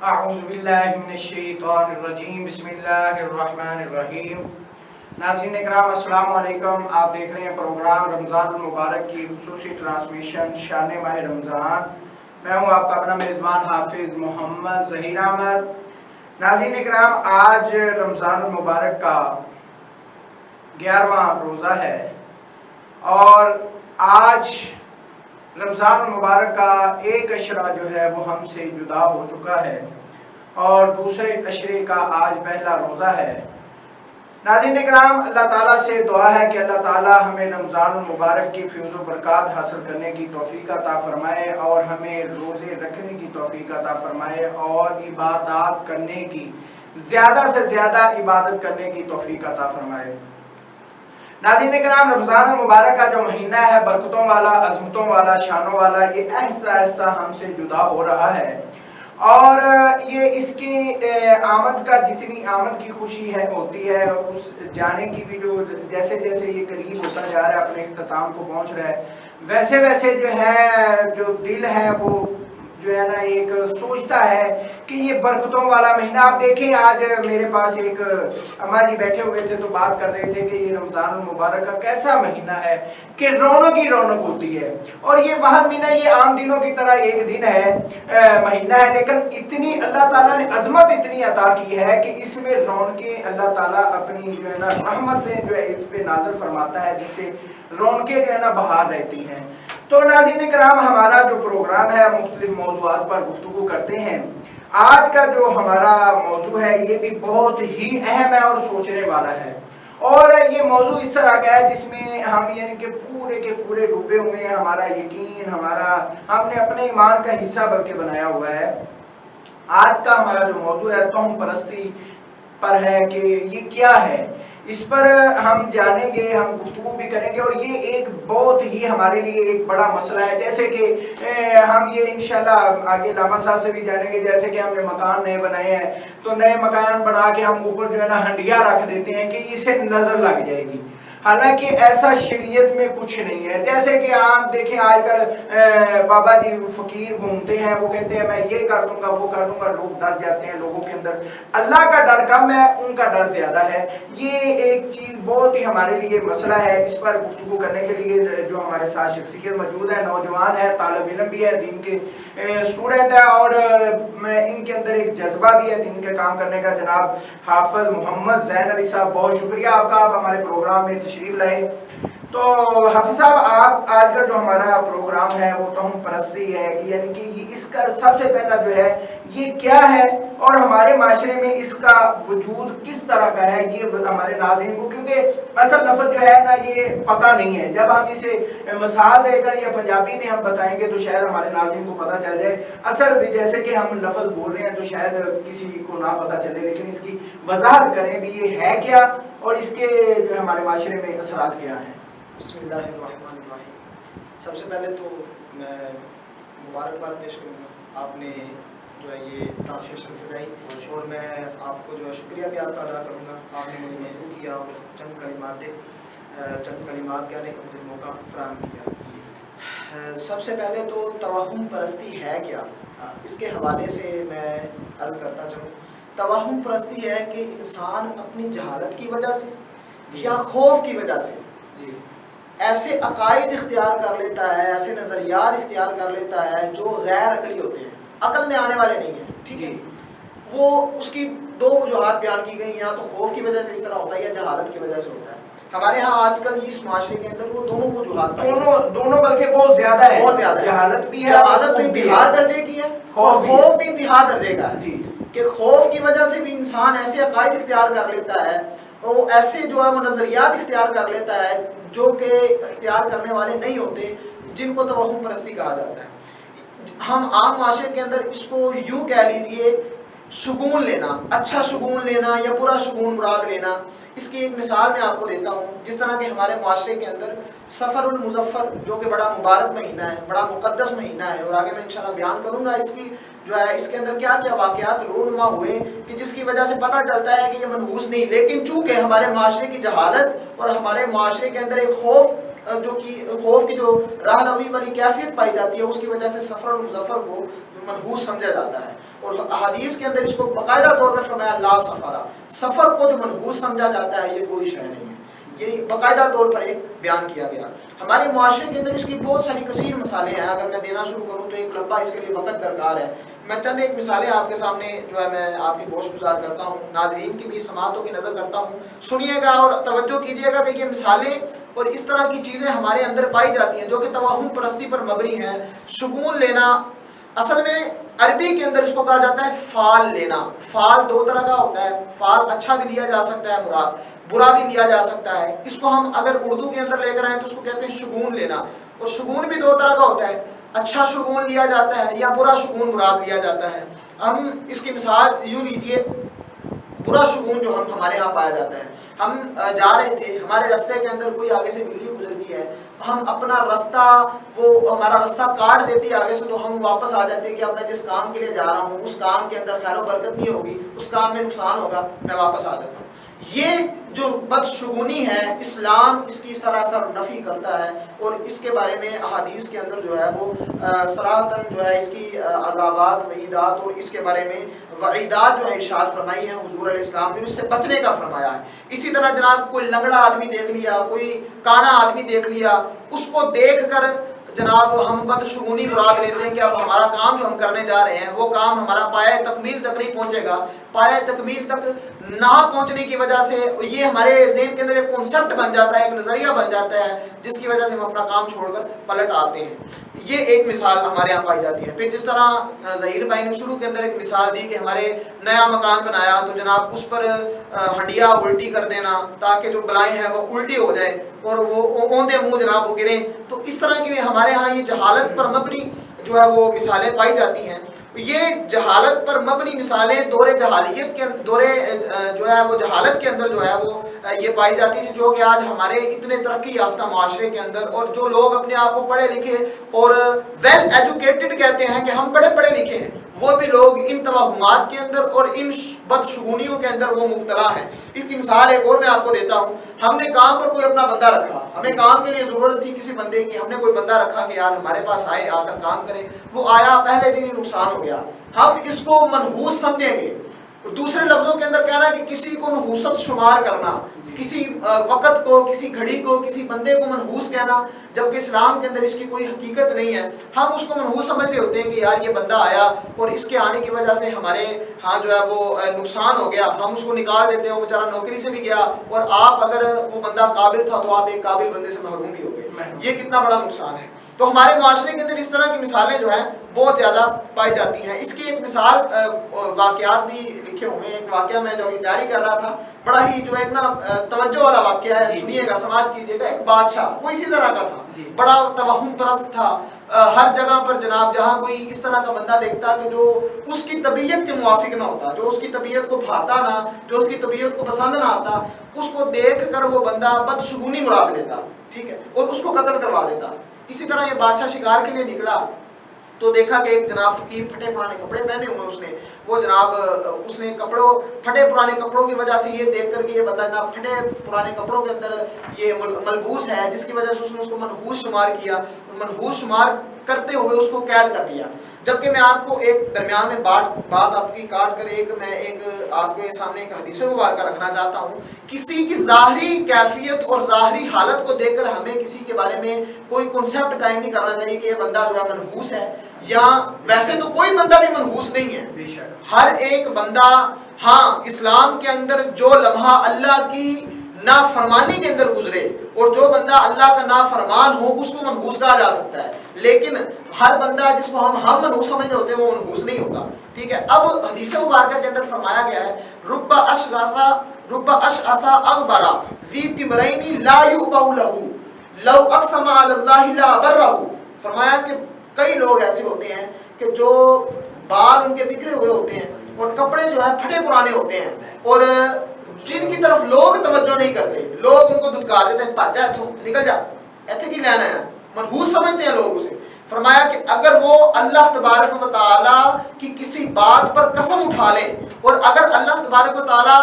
اعوذ باللہ من الشیطان الرجیم بسم اللہ الرحمن الرحیم۔ ناظرین اکرام السلام علیکم۔ آپ دیکھ رہے ہیں پروگرام رمضان المبارک کی خصوصی ٹرانسمیشن شان ماہ رمضان۔ میں ہوں آپ کا اپنا میزبان حافظ محمد ظہیر احمد۔ ناظرین اکرام، آج رمضان المبارک کا 11واں روزہ ہے اور آج رمضان المبارک کا ایک عشرہ جو ہے وہ ہم سے جدا ہو چکا ہے اور دوسرے عشرے کا آج پہلا روزہ ہے۔ ناظرین اکرام، اللہ تعالیٰ سے دعا ہے کہ اللہ تعالیٰ ہمیں رمضان المبارک کی فیض و برکات حاصل کرنے کی توفیق عطا فرمائے اور ہمیں روزے رکھنے کی توفیق عطا فرمائے اور عبادات کرنے کی، زیادہ سے زیادہ عبادت کرنے کی توفیق عطا فرمائے۔ ناظرین کرام، رمضان المبارک کا جو مہینہ ہے برکتوں والا، عظمتوں والا، شانوں والا، یہ ایسا ایسا ہم سے جدا ہو رہا ہے اور یہ اس کی آمد کا جتنی آمد کی خوشی ہے ہوتی ہے، اس جانے کی بھی جو جیسے جیسے یہ قریب ہوتا جا رہا ہے، اپنے اختتام کو پہنچ رہا ہے، ویسے ویسے جو ہے جو دل ہے وہ جو ہے نا ایک سوچتا ہے کہ یہ برکتوں والا مہینہ۔ آپ دیکھیں، آج میرے پاس ایک اماں جی بیٹھے ہوئے تھے تو بات کر رہے تھے کہ یہ رمضان المبارک کا کیسا مہینہ ہے کہ رونق ہی رونق ہوتی ہے، اور یہ واحد مہینہ، یہ عام دنوں کی طرح ایک دن ہے، مہینہ ہے، لیکن اتنی اللہ تعالیٰ نے عظمت اتنی عطا کی ہے کہ اس میں رونقیں اللہ تعالیٰ اپنی جو ہے نا رحمتیں جو ہے اس پہ نازل فرماتا ہے، جس سے رونقیں جو ہے نا بہار رہتی ہیں۔ تو ناظرین کرام، ہمارا جو پروگرام ہے مختلف موضوعات پر گفتگو کرتے ہیں۔ آج کا جو ہمارا موضوع ہے یہ بھی بہت ہی اہم ہے اور سوچنے والا ہے، اور یہ موضوع اس طرح کا ہے جس میں ہم یعنی کہ پورے کے پورے ڈوبے ہوئے ہیں، ہمارا یقین، ہم نے اپنے ایمان کا حصہ بلکہ بنایا ہوا ہے۔ آج کا ہمارا جو موضوع ہے توہم پرستی پر ہے کہ یہ کیا ہے، اس پر ہم جانیں گے، ہم گفتگو بھی کریں گے، اور یہ ایک بہت ہی ہمارے لیے ایک بڑا مسئلہ ہے۔ جیسے کہ ہم یہ انشاءاللہ آگے لاما صاحب سے بھی جانیں گے، جیسے کہ ہم نے مکان نئے بنائے ہیں تو نئے مکان بنا کے ہم اوپر جو ہے نا ہنڈیا رکھ دیتے ہیں کہ اسے نظر لگ جائے گی، حالانکہ ایسا شریعت میں کچھ نہیں ہے۔ جیسے کہ آپ دیکھیں آج کل بابا جی فقیر گھومتے ہیں، وہ کہتے ہیں میں یہ کر دوں گا وہ کر دوں گا، لوگ ڈر جاتے ہیں، لوگوں کے اندر اللہ کا ڈر کم ہے، ان کا ڈر زیادہ ہے۔ یہ ایک چیز بہت ہی ہمارے لیے مسئلہ ہے، اس پر گفتگو کرنے کے لیے جو ہمارے ساتھ شخصیت موجود ہے، نوجوان ہے، طالب علم بھی ہے، دین کے اسٹوڈنٹ ہے، اور ان کے اندر ایک جذبہ بھی ہے دین کے کام کرنے کا، جناب حافظ محمد زین علی صاحب، بہت شکریہ آپ کا، آپ ہمارے پروگرام میں تشریف لائے۔ تو حافظ صاحب، آپ آج کا جو ہمارا پروگرام ہے وہ توہم پرستی ہے، یعنی کہ اس کا سب سے پہلا جو ہے یہ کیا ہے اور ہمارے معاشرے میں اس کا وجود کس طرح کا ہے، یہ ہمارے ناظرین کو، کیونکہ اصل لفظ جو ہے نا یہ پتہ نہیں ہے، جب ہم اسے مثال دے کر یا پنجابی میں ہم بتائیں گے تو شاید ہمارے ناظرین کو پتہ چل جائے۔ اصل بھی جیسے کہ ہم لفظ بول رہے ہیں تو شاید کسی کو نہ پتہ چلے، لیکن اس کی وضاحت کریں بھی یہ ہے کیا اور اس کے جو ہمارے معاشرے میں اثرات کیا ہیں۔ بسم اللہ الرحمن الرحیم۔ سب سے پہلے تو میں مبارکباد پیش کروں گا، آپ نے جو ہے یہ ٹرانسلیشن سجائی، اور میں آپ کو جو ہے شکریہ بھی آپ کا ادا کروں گا، آپ نے مجھے مدعو کیا اور چند کلمات کہنے کا مجھے موقع فراہم کیا۔ سب سے پہلے تو توہم پرستی ہے کیا، اس کے حوالے سے میں عرض کرتا چلوں۔ توہم پرستی ہے کہ انسان اپنی جہالت کی وجہ سے یا خوف کی وجہ سے ایسے عقائد اختیار کر لیتا ہے، ایسے نظریات اختیار کر لیتا ہے جو غیر عقلی ہوتے ہیں، عقل میں آنے والے نہیں ہیں، ٹھیک ہے۔ وہ اس کی دو وجوہات بیان کی گئی، یا تو خوف کی وجہ سے اس طرح ہوتا ہے یا جہالت کی وجہ سے ہوتا ہے۔ ہمارے ہاں آج کل اس معاشرے کے اندر وہ دونوں وجوہات دونوں بلکہ بہت زیادہ ہے، بہت زیادہ ہے۔ جہالت بھی ہے، جہالت تو انتہا درجے کی ہے اور خوف بھی انتہا درجے کا ہے، کہ خوف کی وجہ سے بھی انسان ایسے عقائد اختیار کر لیتا ہے، وہ ایسے جو ہے وہ نظریات اختیار کر لیتا ہے جو کہ اختیار کرنے والے نہیں ہوتے، جن کو توہم پرستی کہا جاتا ہے۔ ہم عام معاشرے کے اندر اس کو یوں کہہ لیجئے، سکون لینا، اچھا سکون لینا یا برا سکون مراد لینا۔ اس کی ایک مثال میں آپ کو دیتا ہوں، جس طرح کہ ہمارے معاشرے کے اندر سفر المظفر جو کہ بڑا مبارک مہینہ ہے، بڑا مقدس مہینہ ہے، اور آگے میں انشاءاللہ بیان کروں گا اس کی جو ہے اس کے اندر کیا کیا واقعات رونما ہوئے کہ جس کی وجہ سے پتہ چلتا ہے کہ یہ منحوس نہیں، لیکن چونکہ ہمارے معاشرے کی جہالت اور ہمارے معاشرے کے اندر ایک خوف جو کی خوف کی جو راہ روی والی کیفیت پائی جاتی ہے اس کی وجہ سے سفر المظفر کو منحوس سمجھا جاتا ہے، اور احادیث کے اندر اس کو باقاعدہ طور پر فرمایا لا سفرہ، سفر کو جو منحوس سمجھا جاتا ہے یہ کوئی شے نہیں ہے، یہ باقاعدہ طور پر ایک بیان کیا گیا۔ ہمارے معاشرے کے اندر اس کی بہت ساری کثیر مثالیں ہیں، اگر میں دینا شروع کروں تو ایک لمبا اس کے لیے وقت درکار ہے، میں چند ایک مثالیں آپ کے سامنے جو ہے میں آپ کی گوش گزار کرتا ہوں، ناظرین کی بھی سماعتوں کی نظر کرتا ہوں، سنیے گا اور توجہ کیجیے گا کہ یہ مثالیں اور اس طرح کی چیزیں ہمارے اندر پائی جاتی ہیں جو کہ توہم پرستی پر مبنی ہیں۔ شگون لینا، اصل میں عربی کے اندر اس کو کہا جاتا ہے فال لینا۔ فال دو طرح کا ہوتا ہے، فال اچھا بھی لیا جا سکتا ہے مراد، برا بھی لیا جا سکتا ہے، اس کو ہم اگر اردو کے اندر لے کر آئیں تو اس کو کہتے ہیں شگون لینا، اور شگون بھی دو طرح کا ہوتا ہے، اچھا شگون لیا جاتا ہے یا برا شگون مراد لیا جاتا ہے۔ ہم اس کی مثال یوں لیجئے، برا شگون جو ہمارے ہاں پایا جاتا ہے، ہم جا رہے تھے، ہمارے رستے کے اندر کوئی آگے سے بلی گزرتی ہے، ہم اپنا رستہ، وہ ہمارا رستہ کاٹ دیتی ہے آگے سے، تو ہم واپس آ جاتے ہیں کہ اب میں جس کام کے لیے جا رہا ہوں اس کام کے اندر خیر و برکت نہیں ہوگی، اس کام میں نقصان ہوگا، میں واپس آ جاتا ہوں۔ یہ جو بدشگونی ہے اسلام اس کی سراسر نفی کرتا ہے، اور اس کے بارے میں احادیث کے اندر جو ہے وہ صراحتاً جو ہے اس کی عذابات وعیدات اور اس کے بارے میں وعیدات جو ہے ارشاد فرمائی ہیں حضور علیہ السلام نے، اس سے بچنے کا فرمایا ہے۔ اسی طرح جناب کوئی لنگڑا آدمی دیکھ لیا، کوئی کانا آدمی دیکھ لیا، اس کو دیکھ کر جناب ہم بدشگونی مراد لیتے ہیں کہ اب ہمارا کام جو ہم کرنے جا رہے ہیں وہ کام ہمارا پایہ تکمیل تک نہیں پہنچے گا، پایہ تکمیل تک نہ پہنچنے کی وجہ سے یہ ہمارے ذہن کے اندر ایک کنسپٹ بن جاتا ہے، ایک نظریہ بن جاتا ہے جس کی وجہ سے ہم اپنا کام چھوڑ کر پلٹ آتے ہیں۔ یہ ایک مثال ہمارے یہاں پائی جاتی ہے۔ پھر جس طرح ظہیر بھائی نے شروع کے اندر ایک مثال دی کہ ہمارے نیا مکان بنایا تو جناب اس پر ہنڈیا الٹی کر دینا تاکہ جو بلائیں ہیں وہ الٹی ہو جائیں اور وہ اوندے منہ جناب وہ گریں، تو اس طرح کی ہمارے ہاں یہ جہالت پر مبنی جو ہے وہ مثالیں پائی جاتی ہیں۔ یہ جہالت پر مبنی مثالیں دور جہالیت کے دور جو ہے وہ جہالت کے اندر جو ہے وہ یہ پائی جاتی ہیں، جو کہ آج ہمارے اتنے ترقی یافتہ معاشرے کے اندر، اور جو لوگ اپنے آپ کو پڑھے لکھے اور ویل ایجوکیٹڈ کہتے ہیں کہ ہم بڑے پڑھے لکھے ہیں، وہ بھی لوگ ان توہمات کے اندر اور ان بدشگونیوں کے اندر وہ مبتلا ہیں۔ اس کی مثال ایک اور میں آپ کو دیتا ہوں۔ ہم نے کام پر کوئی اپنا بندہ رکھا، ہمیں کام کے لیے ضرورت تھی کسی بندے کی، ہم نے کوئی بندہ رکھا کہ یار ہمارے پاس آئے، آ کر کام کرے، وہ آیا، پہلے دن ہی نقصان ہو گیا، ہم اس کو منحوس سمجھیں گے۔ دوسرے لفظوں کے اندر کہنا ہے کہ کسی کو نحوست شمار کرنا، کسی وقت کو، کسی گھڑی کو، کسی بندے کو منحوس کہنا، جبکہ اسلام کے اندر اس کی کوئی حقیقت نہیں ہے۔ ہم اس کو منحوس سمجھ رہے ہوتے ہیں کہ یار یہ بندہ آیا اور اس کے آنے کی وجہ سے ہمارے ہاں جو ہے وہ نقصان ہو گیا، ہم اس کو نکال دیتے ہیں، وہ بیچارہ نوکری سے بھی گیا، اور آپ اگر وہ بندہ قابل تھا تو آپ ایک قابل بندے سے محروم بھی ہو گئے، یہ کتنا بڑا نقصان ہے۔ تو ہمارے معاشرے کے اندر اس طرح کی مثالیں جو ہیں بہت زیادہ پائی جاتی ہیں۔ اس کی ایک مثال واقعات بھی لکھے ہوئے ہیں۔ ایک واقعہ میں جب تیاری کر رہا تھا، بڑا ہی جو ایک نا توجہ والا واقعہ ہے، سنیے گا، سماعت کیجیے گا۔ ایک بادشاہ وہ اسی طرح کا تھا، بڑا توہم پرست تھا، ہر جگہ پر جناب جہاں کوئی اس طرح کا بندہ دیکھتا کہ جو اس کی طبیعت کے موافق نہ ہوتا، جو اس کی طبیعت کو بھاتا نہ، جو اس کی طبیعت کو پسند نہ آتا، اس کو دیکھ کر وہ بندہ بدشگونی مراد لیتا، ٹھیک ہے، اور اس کو قتل کروا دیتا۔ اسی طرح یہ بادشاہ شکار کے لیے نکلا تو دیکھا کہ ایک جناب فقیر پھٹے پرانے کپڑے پہنے ہوئے، اس نے وہ جناب اس نے کپڑوں پھٹے پرانے کپڑوں کی وجہ سے یہ دیکھ کر کہ یہ بندہ جناب پھٹے پرانے کپڑوں کے اندر یہ ملبوس ہے، جس کی وجہ سے اس نے اس کو منحوس شمار کیا، اور منحوس شمار کرتے ہوئے اس کو قید کر دیا۔ جبکہ میں آپ کو ایک درمیان میں بات آپ کی کاٹ کر ایک آپ کے سامنے ایک حدیث مبارکہ رکھنا چاہتا ہوں۔ کسی کی ظاہری کیفیت اور ظاہری حالت کو دیکھ کر ہمیں کسی کے بارے میں کوئی کنسپٹ قائم نہیں کرنا چاہیے کہ یہ بندہ جو ہے منحوس ہے، یا ویسے تو کوئی بندہ بھی منحوس نہیں ہے، ہر ایک بندہ، ہاں اسلام کے اندر جو لمحہ اللہ کی نافرمانی کے اندر گزرے اور جو بندہ اللہ کا نافرمان ہو اس کو منحوس کہا جا سکتا ہے، لیکن ہر بندہ جس کو ہم منحوس سمجھ رہے ہوتے ہیں وہ منحوس نہیں ہوتا، ٹھیک ہے۔ اب حدیث مبارکہ کے اندر فرمایا گیا ہے رب اشعث اغبر ذی تمرین لا یؤبہ لہ لو اقسم علی اللہ لا برہ۔ فرمایا کہ کئی لوگ ایسے ہوتے ہیں کہ جو بال ان کے بکھرے ہوئے ہوتے ہیں اور کپڑے جو ہے پھٹے پرانے ہوتے ہیں، اور جن کی طرف لوگ توجہ نہیں کرتے، لوگ ان کو دھتکار دیتے ہیں، بھاگ جا اتھوں، نکل جا، ایتھے کی لینا ہے، منحوس سمجھتے ہیں لوگ اسے۔ فرمایا کہ اگر وہ اللہ تبارک و تعالیٰ کی کسی بات پر قسم اٹھا لیں، اور اگر اللہ تبارک و تعالیٰ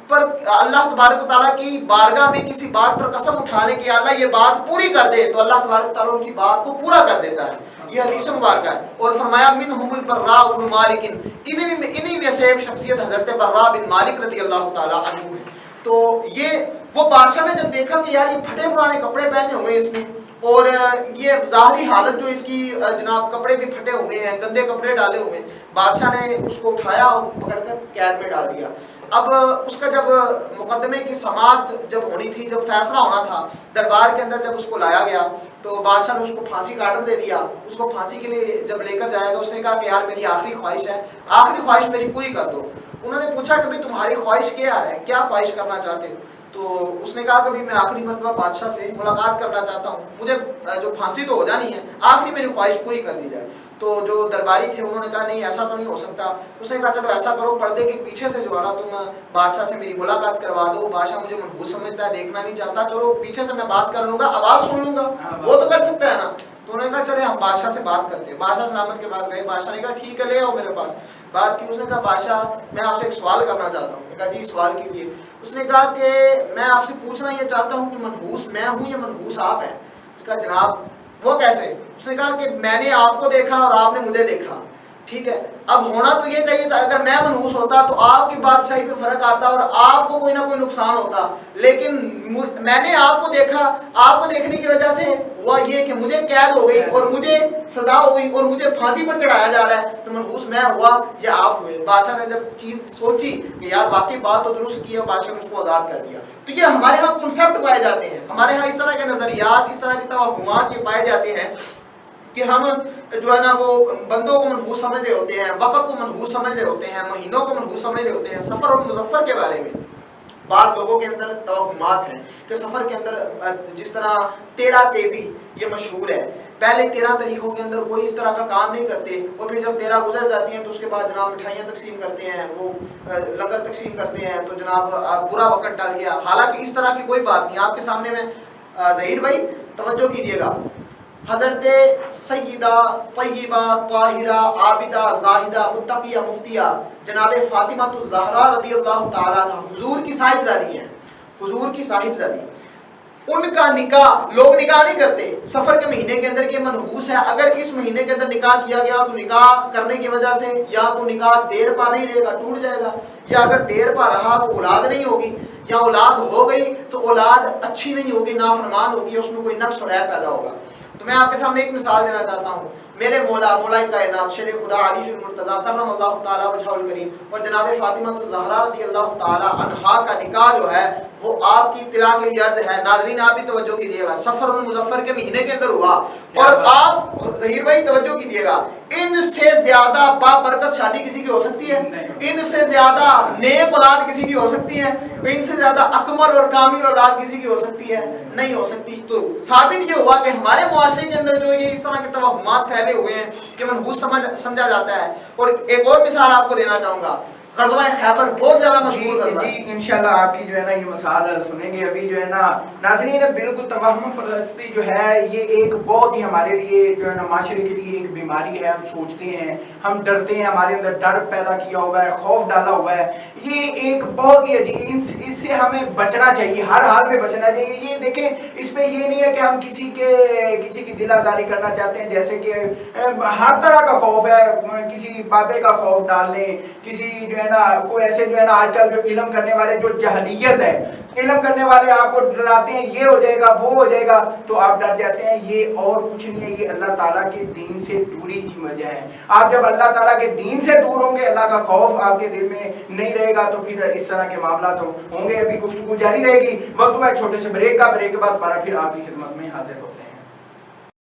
پر اللہ تبارک و تعالیٰ کی بارگاہ میں کسی بات پر قسم اٹھانے کی اللہ یہ بات پوری کر دے تو اللہ تبارک و تعالیٰ ان کی بات کو پورا کر دیتا ہے. یہ حدیث مبارکہ ہے. اور فرمایا منہم البراء بن مالک، انہی میں سے ایک شخصیت حضرت براء بن مالک رضی اللہ تعالیٰ عنہ ہے. تو یہ وہ بادشاہ نے جب دیکھا کہ یار یہ پھٹے پرانے کپڑے پہنے ہوئے اس نے، اور یہ ظاہری حالت جو اس کی جناب کپڑے بھی پھٹے ہوئے ہیں، گندے کپڑے ڈالے ہوئے ہیں، بادشاہ نے اس کو اٹھایا اور پکڑ کر قید میں ڈال دیا. اب اس کا جب مقدمے کی سماعت جب ہونی تھی، جب فیصلہ ہونا تھا دربار کے اندر، جب اس کو لایا گیا تو بادشاہ نے اس کو پھانسی کا آرڈر دے دیا. اس کو پھانسی کے لیے جب لے کر جائے گا اس نے کہا کہ یار میری آخری خواہش ہے، آخری خواہش میری پوری کر دو. انہوں نے پوچھا کہ بھئی تمہاری خواہش کیا ہے، کیا خواہش کرنا چاہتے ہو؟ تو اس نے کہا کہ میں آخری مرتبہ بادشاہ سے ملاقات کرنا چاہتا ہوں، مجھے جو پھانسی تو ہو جانی ہے، آخری میری خواہش پوری کر دی جائے. تو جو درباری تھے انہوں نے کہا نہیں ایسا تو نہیں ہو سکتا. اس نے کہا چلو ایسا کرو، پردے کے پیچھے سے جو ہے نا تم بادشاہ سے میری ملاقات کروا دو. بادشاہ مجھے منحوس سمجھتا ہے، دیکھنا نہیں چاہتا، چلو پیچھے سے میں بات کر لوں گا، آواز سن لوں گا، وہ تو کر سکتا ہے نا. تو انہوں نے کہا چلے ہم بادشاہ سے بات کرتے ہیں. بادشاہ سلامت کے پاس گئے. بادشاہ نے کہا ٹھیک ہے لے آؤ میرے پاس. بات کی. اس نے کہا بادشاہ میں آپ سے ایک سوال کرنا چاہتا ہوں. میں کہا جی سوال کیجیے. اس نے کہا کہ میں آپ سے پوچھنا یہ چاہتا ہوں کہ منحوس میں ہوں یا منحوس آپ ہیں؟ اس نے کہا جناب وہ کیسے؟ اس نے کہا کہ میں نے آپ کو دیکھا اور آپ نے مجھے دیکھا، ٹھیک ہے، اب ہونا تو یہ چاہیے تھا اگر میں منحوس ہوتا تو آپ کی بادشاہی پہ فرق آتا اور آپ کو کوئی نہ کوئی نقصان ہوتا، لیکن میں نے آپ کو دیکھا، آپ کو دیکھنے کی وجہ سے ہوا یہ کہ مجھے قید ہو گئی اور مجھے سزا ہوئی اور مجھے پھانسی پر چڑھایا جا رہا ہے، تو منحوس میں ہوا یا آپ ہوئے؟ بادشاہ نے جب چیز سوچی کہ یار واقعی بات تو درست کی ہے، بادشاہ نے اس کو آزاد کر دیا. تو یہ ہمارے ہاں کنسپٹ پائے جاتے ہیں، ہمارے ہاں اس طرح کے نظریات، اس طرح کے توہمات یہ پائے جاتے ہیں کہ ہم جو ہے نا وہ بندوں کو منحوس سمجھ رہے ہوتے ہیں، وقت کو منحوس سمجھ رہے ہوتے ہیں، مہینوں کو منحوس سمجھ رہے ہوتے ہیں. سفر اور مظفر کے بارے میں بعض لوگوں کے اندر توہمات ہیں کہ سفر کے اندر جس طرح 13 تیزی یہ مشہور ہے، پہلے 13 طریقوں کے اندر کوئی اس طرح کا کام نہیں کرتے، اور پھر جب 13 گزر جاتی ہیں تو اس کے بعد جناب مٹھائیاں تقسیم کرتے ہیں، وہ لنگر تقسیم کرتے ہیں، تو جناب برا وقت ڈال گیا. حالانکہ اس طرح کی کوئی بات نہیں. آپ کے سامنے میں ظہیر بھائی توجہ کیجیے گا، حضرت سیدہ طیبہ طاہرہ عابدہ زاہدہ متقیہ مفتیہ جناب فاطمہ الزہرا رضی اللہ تعالیٰ عنہ حضور کی صاحبزادی ہیں، حضور کی صاحبزادی، ان کا نکاح لوگ نکاح نہیں کرتے سفر کے مہینے کے اندر کہ منحوس ہے. اگر اس مہینے کے اندر نکاح کیا گیا تو نکاح کرنے کی وجہ سے یا تو نکاح دیر پا نہیں رہے گا، ٹوٹ جائے گا، یا اگر دیر پا رہا تو اولاد نہیں ہوگی، یا اولاد ہو گئی تو اولاد اچھی نہیں ہوگی، نافرمان ہوگی، اس میں کوئی نقص اور عیب پیدا ہوگا. تو میں آپ کے سامنے ایک مثال دینا چاہتا ہوں. میرے مولا کائنات شیر خدا علی المرتضیٰ کرم اللہ تعالیٰ وجہہ الکریم اور جناب فاطمہ الزہرا رضی اللہ تعالیٰ عنہا کا نکاح جو ہے وہ آپ کی اطلاع کے لیے عرض ہے. ناظرین آپ بھی توجہ کیجیے گا، سفر المظفر کے مہینے کے اندر ہوا، اور آپ ظہیر بھائی توجہ کیجیے گا، ان سے زیادہ بابرکت شادی کسی کی ہو سکتی ہے؟ ان سے زیادہ نیک اولاد کسی کی ہو سکتی ہے؟ ان سے زیادہ اکمل اور کامل اولاد کسی کی ہو سکتی ہے؟ نہیں ہو سکتی. تو ثابت یہ ہوا کہ ہمارے معاشرے کے اندر جو یہ اس طرح کے توہمات پھیلے ہوئے ہیں کہ منحوس سمجھا جاتا ہے. اور ایک اور مثال آپ کو دینا چاہوں گا، غزوہ خیبر بہت زیادہ مشہور غزوہ ہے. جی انشاءاللہ آپ کی جو ہے نا یہ مثال سنیں گے ابھی جو ہے نا. ناظرین بالکل توہم پرستی جو ہے یہ ایک بہت ہی ہمارے لیے جو ہے نا معاشرے کے لیے ایک بیماری ہے. ہم سوچتے ہیں، ہم ڈرتے ہیں، ہمارے اندر ڈر پیدا کیا ہوا ہے، خوف ڈالا ہوا ہے. یہ ایک بہت ہی عجیب، اس سے ہمیں بچنا چاہیے، ہر حال میں بچنا چاہیے. یہ دیکھیں اس پہ یہ نہیں ہے کہ ہم کسی کی دل آزاری کرنا چاہتے ہیں، جیسے کہ ہر طرح کا خوف ہے، کسی بابے کا خوف ڈال لیں، کسی جو ہے نا کوئی ایسے جو ہے نا آج کل جو علم کرنے والے جو جہلیت ہے، علم کرنے والے آپ کو ڈراتے ہیں یہ ہو جائے گا وہ ہو جائے گا تو آپ ڈر جاتے ہیں. یہ اور کچھ نہیں ہے، یہ اللہ تعالیٰ کے دین سے دوری کی وجہ ہے. آپ جب اللہ تعالیٰ کے دین سے دور ہوں گے، اللہ کا خوف آپ کے دل میں نہیں رہے گا تو پھر اس طرح کے معاملات ہوں گے. ابھی گفتگو جاری رہے گی، وقت ہوا ہے چھوٹے سے بریک کا، بریک کے بعد بڑا پھر آپ کی خدمت میں حاضر ہوتے ہیں.